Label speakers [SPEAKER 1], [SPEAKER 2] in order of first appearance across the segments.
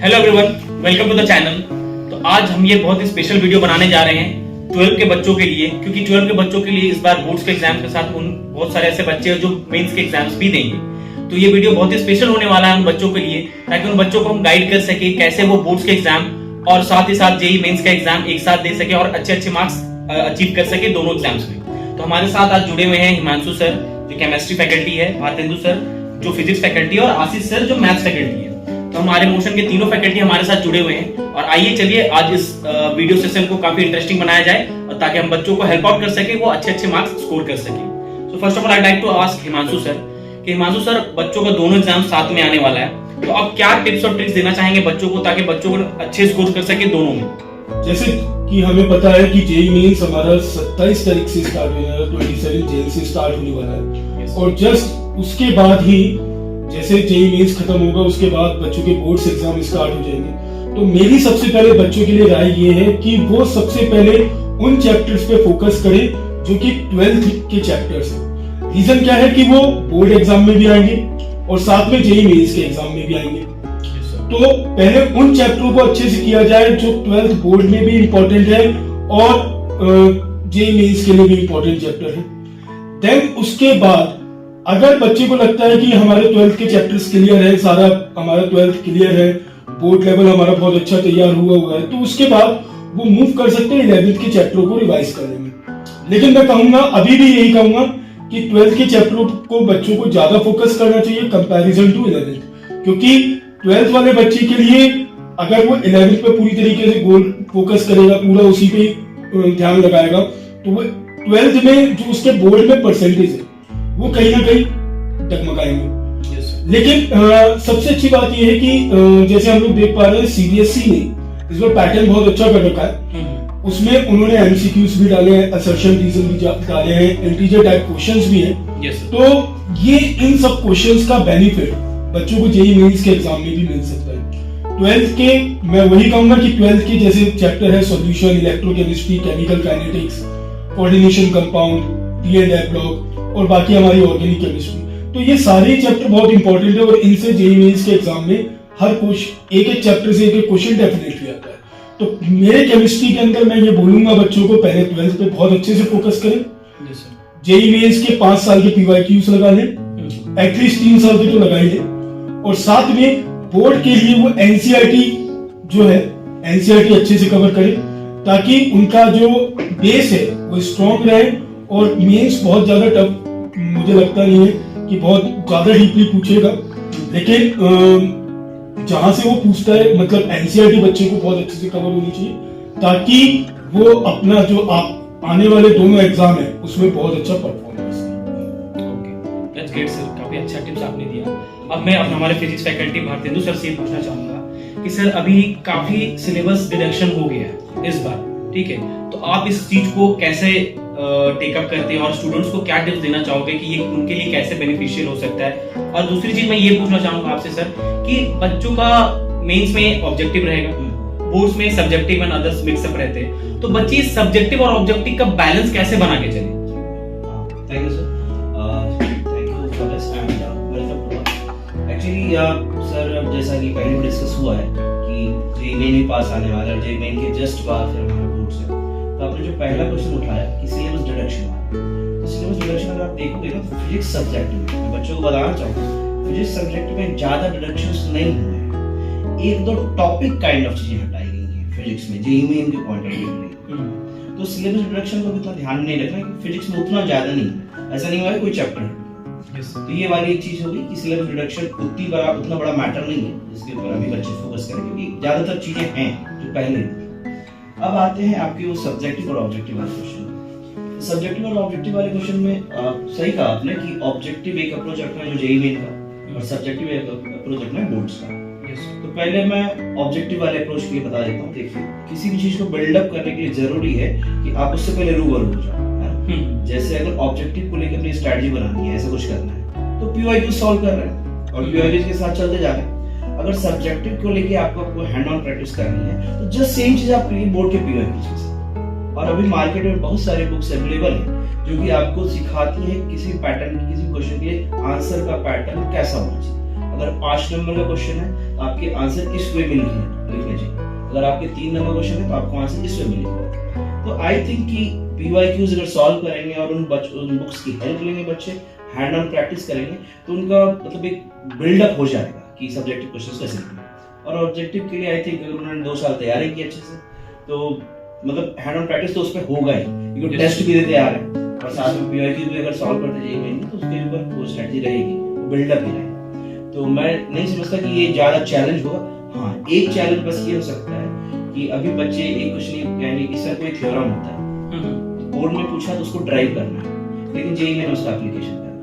[SPEAKER 1] Hello everyone, welcome to the channel. तो आज हम ये बहुत ही स्पेशल वीडियो बनाने जा रहे हैं 12 के बच्चों के लिए, क्योंकि 12 के बच्चों के लिए इस बार बोर्ड्स के एग्जाम के साथ उन बहुत सारे ऐसे बच्चे हैं जो मेंस के एग्जाम्स भी देंगे। तो ये वीडियो बहुत ही स्पेशल होने वाला है उन बच्चों के लिए, ताकि उन बच्चों को हम गाइड कर सके कैसे वो बोर्ड्स के एग्जाम और साथ ही साथ जेईई मेंस का एग्जाम एक साथ दे सके और अच्छे मार्क्स अचीव कर सके दोनों एग्जाम्स में। तो हमारे साथ आज जुड़े हुए हैं हिमांशु सर जो केमिस्ट्री फैकल्टी है, भारतेंदु सर जो फिजिक्स फैकल्टी है और आशीष सर जो मैथ्स फैकल्टी है। तो हमारे मोशन के तीनों फैकल्टी हमारे साथ जुड़े हुए हैं और आइए चलिए आज इस वीडियो सेशन को काफी इंटरेस्टिंग बनाया जाए और ताकि हम बच्चों को हेल्प आउट कर सके, वो अच्छे मार्क्स स्कोर कर सके। So first of all I like to ask Himanshu sir कि हिमांशु सर, बच्चों का दोनों एग्जाम साथ में आने वाला है, तो आप क्या टिप्स और ट्रिक्स देना चाहेंगे बच्चों को ताकि बच्चों को अच्छे स्कोर कर सके दोनों में?
[SPEAKER 2] जैसे कि हमें पता है कि जेईई मेंस हमारा 27 तारीख से स्टार्ट होने वाला है, 27 जून से स्टार्ट होने वाला है और जस्ट उसके बाद ही जैसे जेईई मेंस खत्म होगा उसके बाद बच्चों के बोर्ड्स एग्जाम स्टार्ट हो जाएंगे। तो मेरी सबसे पहले बच्चों के लिए राय ये है कि वो सबसे पहले उन चैप्टर्स पे फोकस करें जो कि 12th के चैप्टर्स हैं। रीजन क्या है कि वो बोर्ड एग्जाम में भी आएंगे और साथ में जेईई मेंस के एग्जाम में भी आएंगे। तो पहले उन चैप्टरों को अच्छे से किया जाए जो 12th बोर्ड में भी इंपॉर्टेंट है और जेईई मेंस के लिए भी इंपॉर्टेंट चैप्टर है। देन उसके बाद अगर बच्चे को लगता है कि हमारे 12th के चैप्टर्स क्लियर है, सारा हमारा 12th क्लियर है, बोर्ड लेवल हमारा बहुत अच्छा तैयार हुआ है, तो उसके बाद वो मूव कर सकते हैं 11th के चैप्टरों को रिवाइज करने में। लेकिन मैं कहूंगा, अभी भी यही कहूंगा कि 12th के चैप्टरों को बच्चों को ज्यादा फोकस करना चाहिए कंपैरिजन टू 11th, क्योंकि 12th वाले बच्चे के लिए अगर वो 11th पे पूरी तरीके से गोल फोकस करेगा, पूरा उसी पे ध्यान लगाएगा, तो वो 12th में जो उसके बोर्ड में परसेंटेज है वो कहीं ना कहीं डगमगाएंगे। लेकिन सबसे अच्छी बात यह है कि जैसे हम लोग देख पा रहे हैं सीबीएसई ने इस बार पैटर्न बहुत अच्छा कर रखा है। उसमें उन्होंने एमसीक्यूज भी डाले हैं, असर्शन रीजन भी डाले हैं, इंटीजर टाइप क्वेश्चंस भी हैं। तो ये इन सब क्वेश्चंस का बेनिफिट बच्चों को जेईई मेंस के एग्जाम में भी मिल सकता है। 12th के मैं वही कहूंगा कि 12th के जैसे चैप्टर है solution, electrochemistry, chemical kinetics, coordination compound, D and F block और बाकी हमारी ऑर्गेनिक केमिस्ट्री, तो ये सारे चैप्टर बहुत इंपॉर्टेंट है और इनसे जेईई मेंस के एग्जाम में हर क्वेश्चन एक चैप्टर से एक क्वेश्चन डेफिनेटली आता है। तो मेरे केमिस्ट्री के अंदर मैं ये बोलूंगा बच्चों को पहले 12th पे बहुत अच्छे से फोकस करें। जेईई मेंस के 5 साल के पीवाईक्यूज लगा लें, एटलीस्ट 3 साल के तो लगा ही लें और साथ में बोर्ड के लिए वो एनसीईआरटी जो है एनसीईआरटी अच्छे से कवर करें ताकि उनका जो बेस है वो स्ट्रॉन्ग रहे और मेंस बहुत ज्यादा टफ मुझे लगता नहीं है कि बहुत ज्यादा डीपली पूछेगा, लेकिन जहां से वो पूछता है मतलब एनसीईआरटी बच्चे को बहुत अच्छे से कवर होनी चाहिए ताकि वो अपना जो आप आने वाले दोनों एग्जाम है उसमें बहुत अच्छा परफॉर्म कर सके।
[SPEAKER 1] ओके, दैट्स ग्रेट सर, काफी अच्छा टिप्स आपने दिया। अब मैं हमारे फिजिक्स फैकल्टी भारतेंदु सर से पूछना चाहूंगा कि सर अभी काफी सिलेबस डिडक्शन हो गया है इस बार, ठीक है, तो आप इस चीज को कैसे टेकअप करते हैं और स्टूडेंट्स को क्या टिप्स देना चाहोगे कि ये उनके लिए कैसे बेनिफिशियल हो सकता है? और दूसरी चीज मैं ये पूछना चाहूंगा आपसे सर कि बच्चों का मेंस में ऑब्जेक्टिव रहेगा, बोर्ड्स में सब्जेक्टिव एंड अदर्स मिक्सअप रहते हैं, तो बच्चे सब्जेक्टिव और ऑब्जेक्टिव का बैलेंस कैसे बना के चले?
[SPEAKER 3] Thank you sir, thank you for this and welcome to actually sir, जैसा कि पहले भी डिस्कस हुआ है कि जेईई मेन में पास आने वाला है, जेईई मेन के जस्ट बाद फिर हमारा बोर्ड्स है, तो आपने जो पहला क्वेश्चन उठाया कि सिलेबस डिडक्शन वाला, तो सिलेबस डिडक्शन अगर आप देखोगे ना तो फिजिक्स सब्जेक्ट में मैं बच्चों को बताना चाहूँगा फिजिक्स सब्जेक्ट में ज्यादा डिडक्शंस नहीं हुए हैं, 1-2 टॉपिक काइंड ऑफ चीजें हटाई गई हैं फिजिक्स में जेईई मेन के पॉइंट ऑफ व्यू में। तो सिलेबस डिडक्शन को भी इतना ध्यान में नहीं रखना कि फिजिक्स में उतना ज्यादा नहीं है, ऐसा नहीं हुआ है कोई चैप्टर। तो ये वाली एक चीज होगी कि सिलेबस डिडक्शन उतना बड़ा मैटर नहीं है जिसके ऊपर अभी बच्चे फोकस करें, क्योंकि ज्यादातर चीजें हैं जो पहले। अब आते हैं आपके वो सब्जेक्टिव और ऑब्जेक्टिव वाले क्वेश्चन। सब्जेक्टिव और ऑब्जेक्टिव वाले क्वेश्चन में सही कहा आपने कि ऑब्जेक्टिव एक अप्रोच रखना है जो जेईई मेन का और सब्जेक्टिव एक अप्रोच रखना है बोर्ड्स का। तो पहले मैं ऑब्जेक्टिव वाले अप्रोच के लिए बता देता हूँ। देखिए, किसी भी चीज को बिल्डअप करने के लिए जरूरी है कि आप उससे पहले रूबरू हो जाओ। जैसे अगर ऑब्जेक्टिव को लेकर अपनी स्ट्रेटजी बनानी है, ऐसा कुछ करना है, तो पीवाईक्यू सॉल्व कर रहे हैं और पीवाईक्यू के साथ चलते जा रहे हैं। अगर सब्जेक्टिव को लेके आपको हैंड ऑन प्रैक्टिस करनी है तो जस्ट सेम चीज आप बोर्ड के पीवाईक्यू से, और अभी मार्केट में बहुत सारे बुक्स अवेलेबल हैं जो कि आपको सिखाती है किसी पैटर्न किसी क्वेश्चन के आंसर का पैटर्न कैसा होना चाहिए। अगर 5 नंबर का क्वेश्चन है तो आपके आंसर इस वे में लिखने चाहिए, अगर आपके 3 नंबर क्वेश्चन है तो आपको आंसर इस वे में लिखना। तो आई थिंक कि PYQs अगर सॉल्व करेंगे और उन बुक्स की हेल्प लेंगे, बच्चे हैंड ऑन प्रैक्टिस करेंगे, तो उनका मतलब एक बिल्डअप हो जाएगा कि सब्जेक्टिव क्वेश्चंस कैसे लिखना है। और ऑब्जेक्टिव के लिए आई थिंक अगर उन्होंने 2 साल तैयारी की अच्छे से, तो मतलब हैंड ऑन प्रैक्टिस तो उसमें होगा ही, क्योंकि टेस्ट भी देते आ रहे हैं और साथ में PYQ भी अगर सॉल्व करते जाइए तो उसके ऊपर वो स्ट्रेटजी रहेगी, वो बिल्डअप ही रहेगा। तो मैं नहीं समझता कि ये ज्यादा चैलेंज होगा। हाँ, एक चैलेंज बस ये हो सकता है कि अभी बच्चे एक क्वेश्चन यानी कि सर कोई थ्योरम होता है, बोर्ड में पूछा तो उसको ड्राइव करना है, लेकिन जेईई में उसका एप्लीकेशन करना है।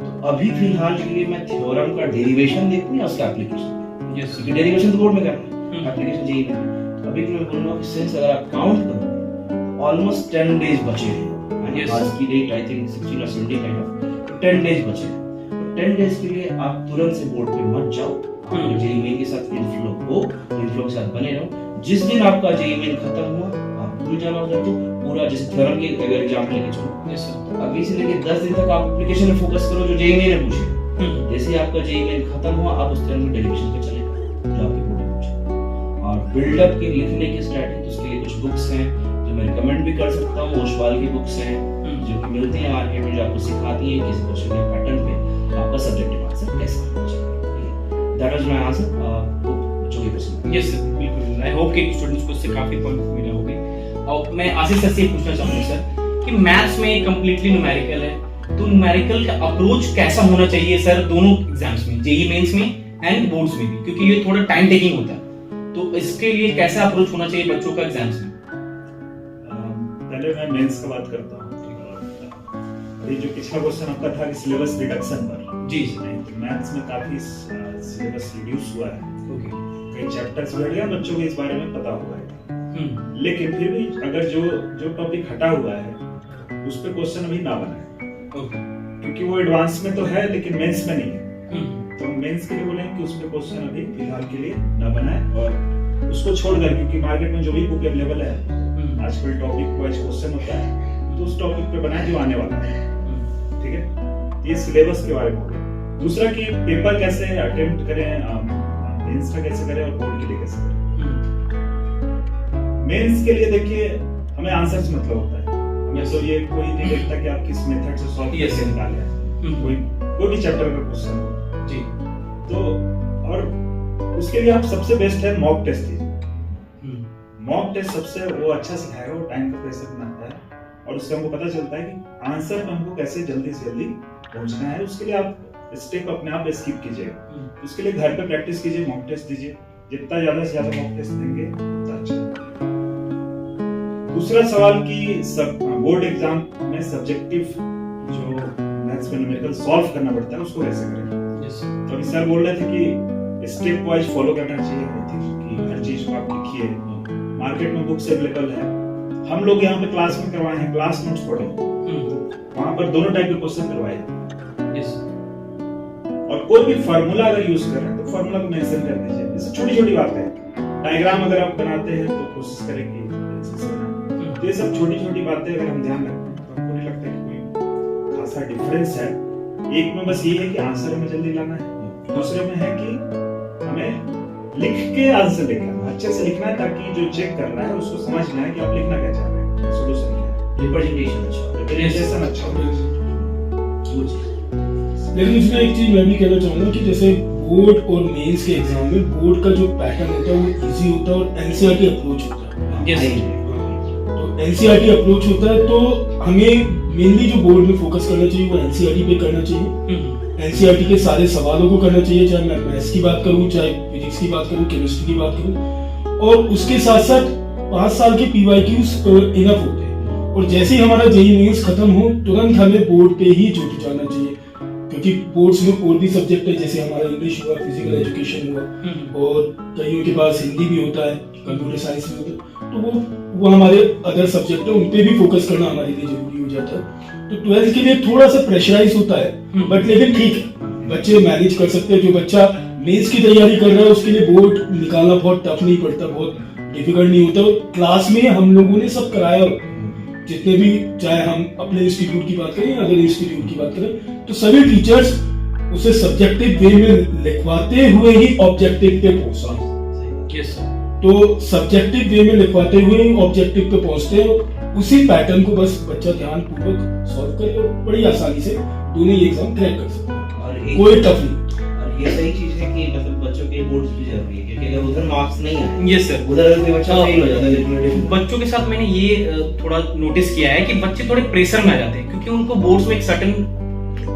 [SPEAKER 3] तो अभी फिलहाल के लिए मैं थ्योरम का डेरिवेशन देखूं या उसका एप्लीकेशन, क्योंकि डेरिवेशन तो बोर्ड में करना है, एप्लीकेशन जेईई में। अभी मैं बोलूंगा कि सिंस अगर आप काउंट करो ऑलमोस्ट 10 डेज बचे हैं, आज की डेट आई थिंक 16 और 17 काइंड ऑफ 10 डेज बचे हैं। तो 10 डेज के लिए आप तुरंत से बोर्ड पे मत जाओ, जेईई मेन के साथ इनफ्लो के साथ बने रहो। जिस दिन आपका जेईई मेन खत्म हुआ आप भूल जाना उधर को पूरा, जैसे थ्योरम की अगर एग्जाम लेके चलो, अभी से लेके 10 दिन तक आप एप्लीकेशन में फोकस करो जो जेईई मेन ने पूछे। जैसे ही आपका जेईई मेन खत्म हुआ आप उस तरह की डेरिवेशन पे चले जो आपके बोर्ड में पूछे। और बिल्डअप के लिखने की स्ट्रेटजी, उसके लिए कुछ बुक्स हैं जो मैं रिकमेंड भी कर सकता हूँ। ओशवाल की बुक्स हैं जो कि मिलती हैं मार्केट में, जो आपको सिखाती हैं किसी क्वेश्चन के पैटर्न पे आपका सब्जेक्टिव आंसर कैसे होना चाहिए। दैट वाज माय आंसर बच्चों के क्वेश्चन।
[SPEAKER 1] यस सर, बिल्कुल। आई होप कि स्टूडेंट्स को इससे काफी पॉइंट मिले होंगे। और मैं आशीष सर से ये पूछना चाहूंगा सर कि मैथ्स में कंप्लीटली न्यूमेरिकल है, तो न्यूमेरिकल का अप्रोच कैसा होना चाहिए सर दोनों एग्जाम्स में, जेईई मेंस में एंड बोर्ड्स में भी, क्योंकि ये थोड़ा टाइम टेकिंग होता है, तो इसके लिए कैसा अप्रोच होना चाहिए बच्चों का एग्जाम्स में?
[SPEAKER 4] पहले मैं मेंस का बात करता हूँ। अभी जो पिछला क्वेश्चन आपका था कि सिलेबस रिडक्शन पर,
[SPEAKER 1] जी
[SPEAKER 4] तो मैथ्स में काफी सिलेबस रिड्यूस हुआ है।
[SPEAKER 1] ओके,
[SPEAKER 4] कई चैप्टर्स बढ़ गया, बच्चों को इस बारे में पता होगा। लेकिन फिर भी अगर जो टॉपिक हटा हुआ है उस पे क्वेश्चन अभी ना बनाए, क्योंकि वो एडवांस में तो है लेकिन मेंस में नहीं है। तो मेंस के लिए बोलेंगे कि उस पे क्वेश्चन अभी फिलहाल के लिए ना बनाए, और उसको छोड़कर, क्योंकि मार्केट में जो भी बुक अवेलेबल है आजकल टॉपिक वाइज क्वेश्चन होता है, तो उस टॉपिक पे बनाए जो आने वाला है। ठीक है, ये सिलेबस के बारे में हो गया। दूसरा कि पेपर कैसे अटेम्प्ट करें, मेंस का कैसे करें और बोर्ड के लिए कैसे करें। मेंस के लिए देखिए हमें आंसर से मतलब होता है, हमें तो ये कोई नहीं देखता कि आप किस मेथड से सॉल्व कैसे निकाले हैं, कोई भी चैप्टर का क्वेश्चन हो जी। तो और उसके लिए आप सबसे बेस्ट है मॉक टेस्ट कीजिए। मॉक टेस्ट सबसे वो अच्छा सिखाएगा, वो टाइम का प्रेशर बनाता है और उससे हमको पता चलता है कि आंसर में हमको कैसे जल्दी से जल्दी पहुंचना है। उसके लिए आप स्टेप अपने आप स्किप कीजिएगा, उसके लिए घर पे प्रैक्टिस कीजिए, मॉक टेस्ट दीजिए। जितना ज्यादा से ज्यादा मॉक टेस्ट देंगे उतना अच्छा। दूसरा सवाल कि सब बोर्ड एग्जाम में सब्जेक्टिव जो मैथ्स में न्यूमेरिकल सॉल्व करना पड़ता है उसको कैसे करें। तो अभी सर बोल रहे थे कि स्टेप वाइज फॉलो करना चाहिए कि हर चीज को आप लिखिए। मार्केट में बुक्स अवेलेबल है, हम लोग यहाँ पे क्लास में करवाए हैं, क्लास नोट्स पढ़े, वहां पर दोनों टाइप के क्वेश्चन करवाए। और कोई भी फार्मूला अगर यूज कर रहे हैं तो फार्मूला को मेंशन कर दीजिए। जैसे छोटी छोटी बातें हैं, डायग्राम अगर आप बनाते हैं तो कोशिश करें कि तो ये सब छोटी छोटी बातें अगर हम ध्यान रखें तो हमको नहीं लगता कि कोई खासा डिफरेंस है। एक में बस ये है कि आंसर हमें जल्दी लाना है, दूसरे में है कि हमें लिख के आंसर लिखना, अच्छे से लिखना है ताकि जो चेक कर रहा है उसको समझ में आए कि आप लिखना क्या चाह रहे हैं, सॉल्यूशन क्या है, रिप्रेजेंटेशन अच्छा हो।
[SPEAKER 2] लेकिन इसमें एक चीज मैं भी कहना चाहूंगा कि जैसे बोर्ड और मेंस के एग्जाम में बोर्ड का जो पैटर्न होता है वो इजी होता है और एनसीईआरटी अप्रोच होता है। तो एनसीईआरटी अप्रोच होता है तो हमें मेनली जो बोर्ड में फोकस करना चाहिए वो एनसीईआरटी पे करना चाहिए। एनसीईआरटी के सारे सवालों को करना चाहिए, चाहे मैं मैथ्स की बात करूं, चाहे फिजिक्स की बात करूं, केमिस्ट्री की बात करूं, और उसके साथ साथ 5 साल के PYQs इनफ होते हैं। और जैसे ही हमारा जेईई मेंस खत्म हो तुरंत हमें बोर्ड पे ही जुट जाना चाहिए, क्योंकि बोर्ड्स में और भी सब्जेक्ट है, जैसे हमारा इंग्लिश हुआ, फिजिकल एजुकेशन हुआ, और कईयों के पास हिंदी भी होता है, कंप्यूटर साइंस भी होता है, तो वो हमारे अदर सब्जेक्ट है, उन पे भी फोकस करना हमारे लिए जरूरी हो जाता है। तो 12th के लिए थोड़ा सा प्रेशराइज होता है, बट लेकिन ठीक है, बच्चे मैनेज कर सकते हैं। जो बच्चा मेंस की तैयारी कर रहा है उसके लिए बोर्ड निकालना बहुत टफ नहीं पड़ता, बहुत डिफिकल्ट नहीं होता। क्लास में हम लोगों ने सब कराया होता है, जितने भी, चाहे हम अपने इंस्टीट्यूट की बात करें या अदर इंस्टीट्यूट की बात करें, तो सभी टीचर्स उसे सब्जेक्टिव वे में लिखवाते हुए ही ऑब्जेक्टिव पे पहुंचना।
[SPEAKER 1] Yes sir.
[SPEAKER 2] तो सब्जेक्टिव वे में लिखवाते हुए ही ऑब्जेक्टिव पे पहुंचते हैं, उसी पैटर्न को बस बच्चा ध्यान पूर्वक सॉल्व करे और बड़ी आसानी से दोनों ही एग्जाम क्रैक कर सकता है,
[SPEAKER 3] और
[SPEAKER 2] कोई टफ नहीं।
[SPEAKER 3] और ये सही चीज है कि मतलब बच्चों के बोर्ड्स भी जरूरी है, क्योंकि अगर उधर मार्क्स नहीं आए,
[SPEAKER 1] यस सर,
[SPEAKER 3] उधर अगर कोई बच्चा फेल हो जाता है,
[SPEAKER 1] बच्चों के साथ मैंने ये थोड़ा नोटिस किया है कि बच्चे थोड़े प्रेशर में आ जाते हैं, क्योंकि उनको बोर्ड्स में एक सर्टेन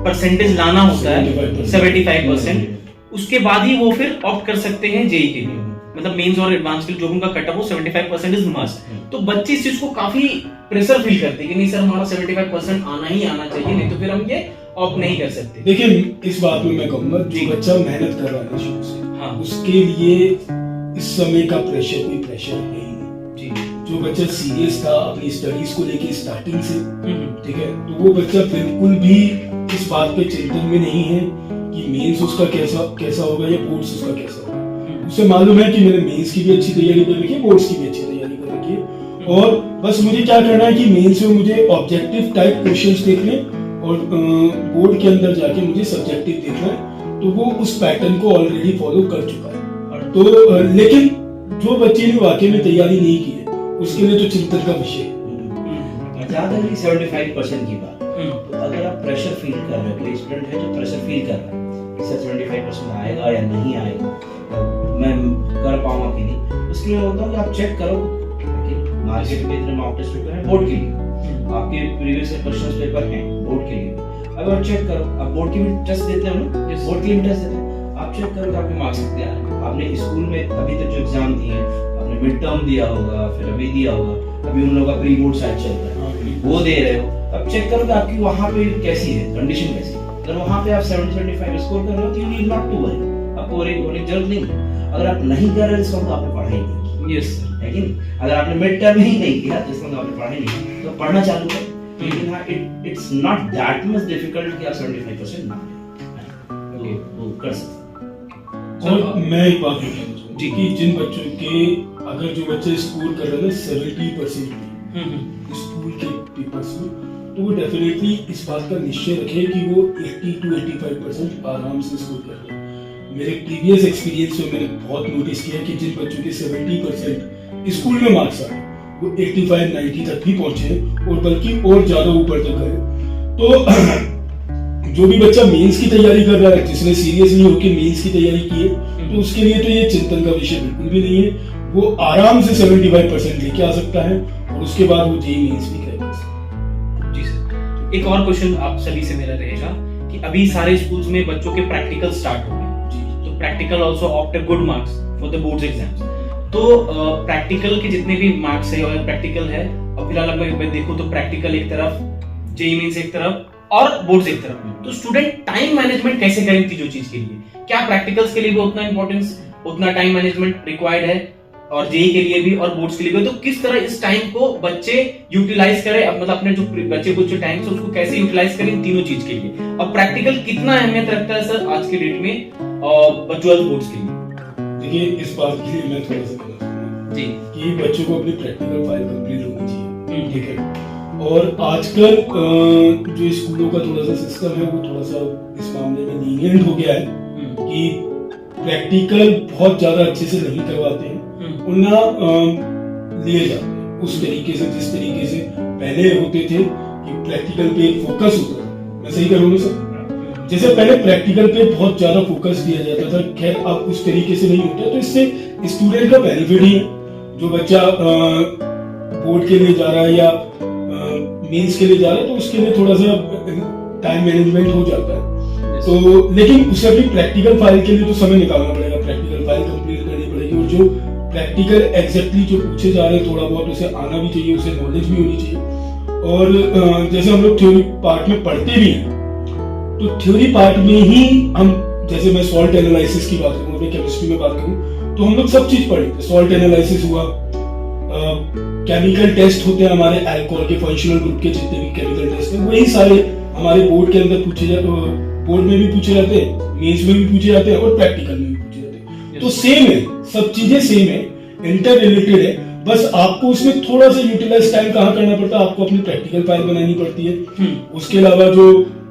[SPEAKER 1] परसेंटेज लाना होता है 75%, उसके बाद ही वो फिर ऑप्ट कर सकते हैं जेई के लिए, मतलब मेंस और एडवांस के लिए जो भी उनका कट ऑफ हो 75% इज मस्ट। तो बच्चे इस चीज को काफी प्रेशर फील करते हैं कि नहीं सर हमारा 75% आना ही आना चाहिए, नहीं तो फिर हम ये ऑप्ट नहीं कर सकते।
[SPEAKER 2] देखिए इस बात में मैं कहूंगा, जो बच्चा मेहनत कर रहा है शुरू से,
[SPEAKER 1] हाँ,
[SPEAKER 2] उसके लिए इस समय का प्रेशर कोई प्रेशर है ही नहीं
[SPEAKER 1] जी।
[SPEAKER 2] जो बच्चा सीरियस था अपनी स्टडीज को लेके स्टार्टिंग से, ठीक है, तो वो बच्चा बिल्कुल भी इस बात के चिंतन में नहीं है कि मेंस उसका कैसा होगा या बोर्ड्स उसका कैसा होगा। उसे मालूम है कि मैंने मेंस की भी अच्छी तैयारी कर रखी है, बोर्ड्स की भी अच्छी तैयारी कर रखी है, और बस मुझे क्या करना है कि मेंस में मुझे ऑब्जेक्टिव टाइप क्वेश्चंस देखने और बोर्ड के अंदर जाके मुझे सब्जेक्टिव देखना है, तो वो उस पैटर्न को ऑलरेडी फॉलो कर चुका है। तो लेकिन जो बच्चे ने वाकई में तैयारी नहीं की है उसके लिए तो चिंतन का विषय है।
[SPEAKER 3] ज्यादा नहीं 75% की बात, तो अगर आप प्रेशर फील कर रहे हो, कोई स्टूडेंट है जो प्रेशर फील कर रहा है कि सर 75% आएगा या नहीं आएगा, मैं कर पाऊंगा कि नहीं, उसके लिए होता है कि आप चेक करो कि मार्केट में इतने मॉक टेस्ट पेपर है बोर्ड के लिए, आपके प्रीवियस क्वेश्चंस पेपर हैं बोर्ड के लिए, अब आप चेक करो, आप बोर्ड की भी टेस्ट देते हो ना, बोर्ड के लिए टेस्ट देते हो, आप चेक करो कि आपके मार्क्स कितने आ रहे हैं। आपने स्कूल में अभी तक जो एग्जाम दिए हैं, आपने मिड टर्म दिया होगा, फिर अभी दिया होगा, अभी उन लोगों का प्री बोर्ड शायद चल रहा है, वो दे रहे हो, अब चेक करो कि आपकी वहां पे कैसी है कंडीशन, कैसी है। अगर वहां पे आप 70-75 स्कोर कर रहे हो तो you need not to worry, आपको वरी होने की जरूरत नहीं है। अगर आप नहीं कर रहे इसका मतलब आपने पढ़ाई नहीं की,
[SPEAKER 1] यस सर,
[SPEAKER 3] है कि नहीं? अगर आपने मिड टर्म ही नहीं किया तो इसका मतलब आपने पढ़ाई नहीं की, तो पढ़ना चालू करो। लेकिन हाँ, it's not that much difficult कि आप 75% ना आए, वो कर सकते हैं।
[SPEAKER 2] और मैं एक बात कहना चाहूंगा
[SPEAKER 1] जी
[SPEAKER 2] कि जिन बच्चों के अगर जो बच्चे स्कोर कर रहे हैं 70% स्कूल के पेपर्स में, तो वो डेफिनेटली इस बात का निश्चय रखे कि वो 80-85% आराम से स्कोर कर रहे हैं। मेरे प्रीवियस एक्सपीरियंस में मैंने बहुत नोटिस किया कि जिन बच्चों के 70% स्कूल में मार्क्स आए वो 85-90 तक भी पहुंचे और बल्कि और ज्यादा ऊपर तक गए। तो जो भी बच्चा मेंस की तैयारी कर रहा है, जिसने सीरियसली होकर मेंस की तैयारी की है, तो उसके लिए तो ये चिंतन का विषय बिल्कुल भी नहीं है, वो आराम से 75% लेके आ सकता है और उसके बाद वो जेईई मेंस भी क्रैक कर सकता है।
[SPEAKER 1] जी सर, एक और क्वेश्चन आप सभी से मेरा रहेगा कि अभी सारे स्कूल्स में बच्चों के प्रैक्टिकल स्टार्ट हो गए, तो practical also opt good marks for the boards exams. तो प्रैक्टिकल के जितने भी मार्क्स है और प्रैक्टिकल है, अब फिलहाल मैं देखूं तो प्रैक्टिकल एक तरफ, जेईई मेंस एक तरफ और बोर्ड्स एक तरफ, तो स्टूडेंट टाइम मैनेजमेंट कैसे करें तीनों चीज के लिए? क्या प्रैक्टिकल्स के लिए भी उतना इंपॉर्टेंस, उतना टाइम मैनेजमेंट रिक्वायर्ड है और जेईई के लिए भी और बोर्ड्स के लिए भी? तो किस तरह इस टाइम को बच्चे यूटिलाइज करें, मतलब अपने जो बच्चे कुछ टाइम से उसको कैसे यूटिलाइज करें इन तीनों चीज के लिए? और प्रैक्टिकल कितना अहमियत रखता है सर आज के डेट में बच्चों बोर्ड्स के लिए?
[SPEAKER 2] देखिए इस बात के लिए मैं थोड़ा सा कहना चाहूंगा
[SPEAKER 1] जी
[SPEAKER 2] कि बच्चों को अपनी प्रैक्टिकल फाइल कंप्लीट होनी चाहिए, ठीक है। और आजकल जो स्कूलों का थोड़ा सा सिस्टम है वो थोड़ा सा इस मामले में लीनियंट हो गया है कि प्रैक्टिकल बहुत ज्यादा अच्छे से नहीं करवाते हैं, उन्ना लिए जाते हैं उस तरीके से जिस तरीके से पहले होते थे कि प्रैक्टिकल पे एक फोकस होता था। मैं सही करूँ सर? जैसे पहले प्रैक्टिकल पे बहुत ज्यादा फोकस दिया जाता था, खैर अब उस तरीके से नहीं होता, तो इससे स्टूडेंट का बेनिफिट ही है। जो बच्चा बोर्ड के लिए जा रहा है या मेंस के लिए जा रहा है तो उसके लिए थोड़ा सा टाइम मैनेजमेंट हो जाता है। तो लेकिन उसे अपनी प्रैक्टिकल फाइल के लिए तो समय निकालना पड़ेगा, प्रैक्टिकल फाइल कंप्लीट करनी पड़ेगी, और जो प्रैक्टिकल एग्जैक्टली जो पूछे जा रहे हैं थोड़ा बहुत उसे आना भी चाहिए, उसे नॉलेज भी होनी चाहिए। और जैसे हम लोग थ्योरी पार्ट में पढ़ते भी हैं, तो थ्योरी पार्ट में ही हम, जैसे मैं सॉल्ट एनालिसिस की बात करूँ, अपनी केमिस्ट्री में बात करूँ, तो हम लोग सब चीज पढ़े। सॉल्ट एनालिसिस हुआ, केमिकल टेस्ट होते हैं हमारे अल्कोहल के फंक्शनल ग्रुप के जितने भी केमिकल टेस्ट हैं, वही सारे हमारे बोर्ड के अंदर पूछे जाते, बोर्ड में भी पूछे जाते हैं, मेंस में भी पूछे जाते हैं और प्रैक्टिकल में भी पूछे जाते हैं। तो सेम है, सब चीजें सेम है, इंटर रिलेटेड है, बस आपको उसमें थोड़ा सा यूटिलाइज टाइम कहाँ करना पड़ता है, आपको अपनी प्रैक्टिकल फाइल बनानी पड़ती है। उसके अलावा जो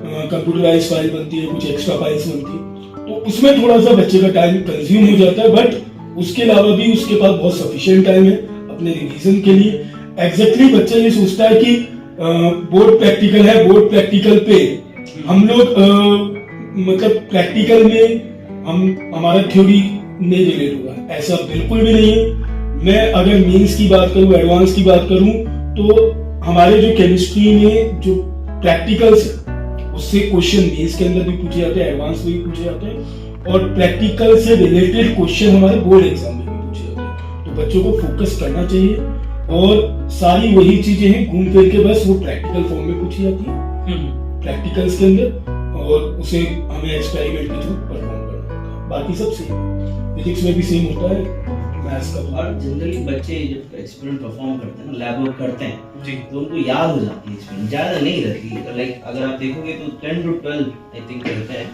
[SPEAKER 2] कंप्यूटराइज फाइल बनती है, कुछ एक्स्ट्रा फाइल्स बनती है, तो उसमें थोड़ा सा बच्चे का टाइम कंज्यूम हो जाता है, बट उसके अलावा भी उसके पास बहुत सफिशिएंट टाइम है अपने रिवीजन के लिए। एग्जैक्टली बच्चा ये सोचता है कि बोर्ड प्रैक्टिकल है, बोर्ड प्रैक्टिकल पे हम लोग मतलब प्रैक्टिकल में हमारा थ्योरी नहीं रिलेट होगा, ऐसा बिल्कुल भी नहीं है। मैं अगर मेंस की बात करूं, एडवांस की बात करूं, तो हमारे जो केमिस्ट्री में जो प्रैक्टिकल्स है उससे क्वेश्चन मेंस के अंदर भी पूछे जाते हैं, एडवांस में भी पूछे जाते हैं, और प्रैक्टिकल से रिलेटेड क्वेश्चन हमारे बोर्ड एग्जाम में भी पूछे जाते हैं। तो बच्चों को फोकस करना चाहिए, और सारी वही चीजें हैं घूम फिर के बस वो प्रैक्टिकल फॉर्म में पूछी जाती है प्रैक्टिकल्स के अंदर, और उसे हमें एक्सपेरिमेंट के थ्रू परफॉर्म करना होता है। बाकी सब सेम, फिजिक्स में भी सेम होता है, मैथ्स का।
[SPEAKER 3] और जनरली बच्चे जब एक्सपेरिमेंट परफॉर्म करते हैं ना, लैब वर्क करते हैं
[SPEAKER 1] जी,
[SPEAKER 3] तो उनको याद हो जाती है एक्सपेरिमेंट, ज्यादा नहीं रहती। लाइक अगर आप देखोगे तो 10 to 12 आई थिंक रहते हैं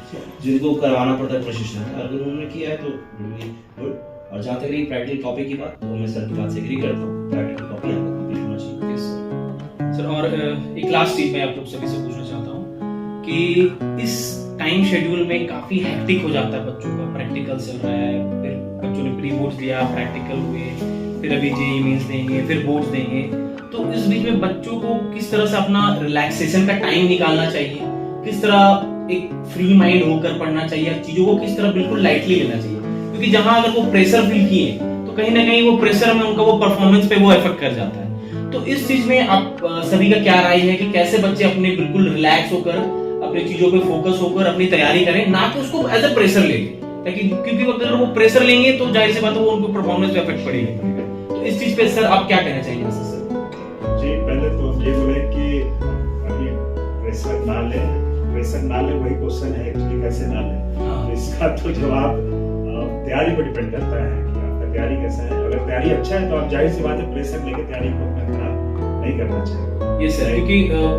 [SPEAKER 3] जिनको करवाना पड़ता है प्रशिक्षण। अगर उन्होंने किया है तो really good। और जहाँ तक रही प्रैक्टिकल कॉपी की बात, तो मैं सर की बात से एग्री करता हूँ, प्रैक्टिकल कॉपी आपको कंप्लीट होना चाहिए।
[SPEAKER 1] सर और एक लास्ट चीज मैं आप लोग सभी से पूछना चाहता हूँ कि इस टाइम शेड्यूल में काफी हेक्टिक हो जाता है बच्चों का, प्रैक्टिकल चल रहा है, फिर बच्चों ने प्री बोर्ड्स दिया, प्रैक्टिकल हुए, फिर अभी जेईई मेंस देंगे, फिर बोर्ड्स देंगे, तो इस बीच में बच्चों को किस तरह से अपना रिलैक्सेशन का टाइम निकालना चाहिए, किस तरह एक फ्री माइंड होकर पढ़ना चाहिए, चीजों को किस तरह बिल्कुल लाइटली लेना चाहिए, क्योंकि जहां अगर वो प्रेशर फील किए तो कहीं ना कहीं वो प्रेशर में उनका वो परफॉर्मेंस पे वो इफेक्ट कर जाता है। तो इस चीज में आप सभी का क्या राय है कि कैसे बच्चे अपने बिल्कुल रिलैक्स होकर अपनी चीजों पे फोकस होकर अपनी तैयारी करें, ना कि उसको एज अ प्रेशर लेंगे, क्योंकि अगर वो प्रेशर लेंगे तो जाहिर सी बात है वो उनको परफॉर्मेंस पे इफेक्ट पड़ेगा। तो इस चीज पे सर आप क्या कहना चाहेंगे सर?
[SPEAKER 4] जी, पहले तो हम ये बोले कि अभी प्रेशर ना ले, वही क्वेश्चन है कि कैसे ना ले। इसका तो जवाब तैयारी पर डिपेंड करता है कि आपका तैयारी कैसा है। अगर तैयारी अच्छा है तो आप जाहिर सी बात है प्रेशर लेके तैयारी को अपना खराब नहीं करना चाहिए।
[SPEAKER 1] ये सर, क्योंकि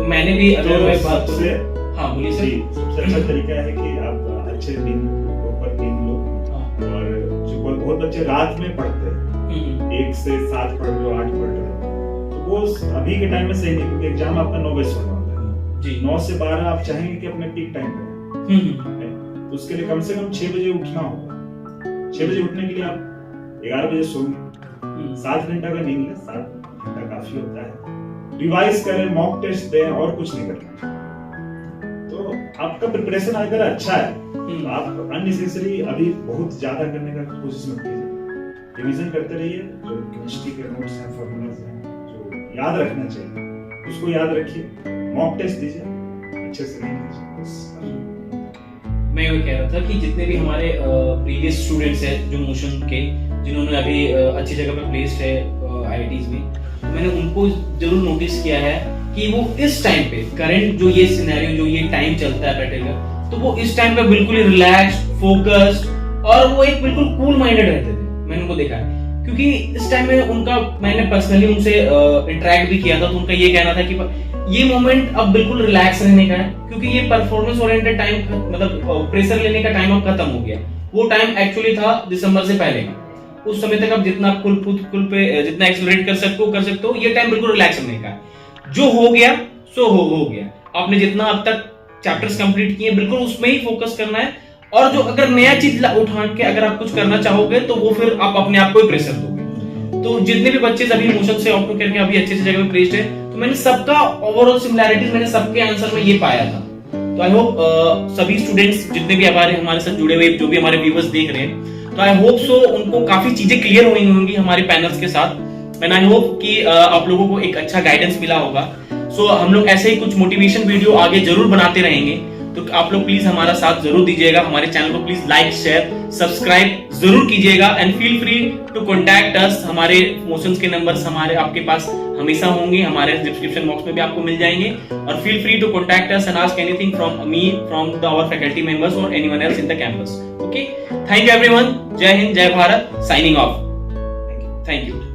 [SPEAKER 1] मैंने भी अगर मैं बात
[SPEAKER 4] से
[SPEAKER 1] हाँ बोलिए सर।
[SPEAKER 4] सबसे अच्छा तरीका है कि आप अच्छे नींद लो, और जो बहुत बच्चे रात में पढ़ते हैं, 1 से 7 पढ़ रहे हो, 8 पढ़ रहे हो, तो वो अभी के टाइम में सही नहीं, क्योंकि एग्जाम आपका 9 बजे होने वाला है जी। 9 से 12 आप चाहेंगे कि अपने पीक टाइम पे, तो उसके लिए कम से कम 6 बजे उठना होगा। 6 बजे उठने के लिए आप 11 बजे सोएंगे, 7 घंटा का नींद लें, 7 घंटा काफी होता है। रिवाइज करें, मॉक टेस्ट दें, और कुछ नहीं करना। तो आपका प्रिपरेशन अगर अच्छा है तो आप अननेसेसरी अभी बहुत ज्यादा करने का कोशिश मत कीजिए, रिवीजन करते रहिए। जो केमिस्ट्री के नोट्स हैं, फॉर्मूलाज हैं, जो याद रखना चाहिए उसको याद रखिए, मॉक टेस्ट दीजिए, अच्छे से नहीं कीजिए।
[SPEAKER 1] मैं ये कह रहा था कि जितने भी हमारे प्रीवियस स्टूडेंट्स हैं जो मोशन के, जिन्होंने अभी अच्छी जगह पे प्लेस्ड है आईआईटीज में, तो मैंने उनको जरूर नोटिस किया है कि वो इस टाइम पे करंट जो ये सिनेरियो, जो ये टाइम चलता है बैठेगा, तो वो इस टाइम पे बिल्कुल ही रिलैक्स्ड, फोकस्ड, और वो एक बिल्कुल कूल माइंडेड रहते थे। मैंने उनको देखा है, क्योंकि इस टाइम में उनका, मैंने पर्सनली उनसे इंटरेक्ट भी किया था, तो उनका ये कहना था कि ये मोमेंट अब बिल्कुल रिलैक्स रहने का है, क्योंकि ये परफॉर्मेंस ओरिएंटेड टाइम, मतलब प्रेशर लेने का टाइम अब खत्म हो गया। वो टाइम एक्चुअली था दिसंबर से पहले का, उस समय तक आप जितना कुल पे जितना एक्सेलरेट कर सकते हो, ये टाइम बिल्कुल रिलैक्स रहने का है। जो हो गया सो हो गया, आपने जितना अब तक चैप्टर्स कंप्लीट किए बिल्कुल उसमें ही फोकस करना है, और जो अगर नया चीज उठा के अगर आप कुछ करना चाहोगे तो वो फिर आप अपने आप को ही प्रेशर दोगे। तो जितने भी बच्चे अभी मोशन से ऑप्ट करके अभी अच्छे से जगह पे प्लेस्ड है, तो मैंने सबका ओवरऑल सिमिलैरिटीज मैंने सबके आंसर में ये पाया था। तो आई होप सभी स्टूडेंट्स जितने भी हमारे साथ जुड़े हुए, जो भी हमारे व्यूअर्स देख रहे हैं, तो आई होप सो उनको काफी चीजें क्लियर हुई होंगी हमारे पैनल्स के साथ, एंड आई होप कि आप लोगों को एक अच्छा गाइडेंस मिला होगा। सो हम लोग ऐसे ही कुछ मोटिवेशन वीडियो आगे जरूर बनाते रहेंगे, तो आप लोग प्लीज हमारा साथ जरूर दीजिएगा, हमारे चैनल को प्लीज लाइक, शेयर, सब्सक्राइब जरूर कीजिएगा, and feel free to contact us. हमारे मोशंस के नंबर्स हमारे आपके पास हमेशा होंगे, हमारे डिस्क्रिप्शन बॉक्स में भी आपको मिल जाएंगे, और feel free to contact us and ask anything from me, from our faculty members और anyone else in the campus. Okay, thank you everyone. जय हिंद, जय Bharat, signing off. Thank you.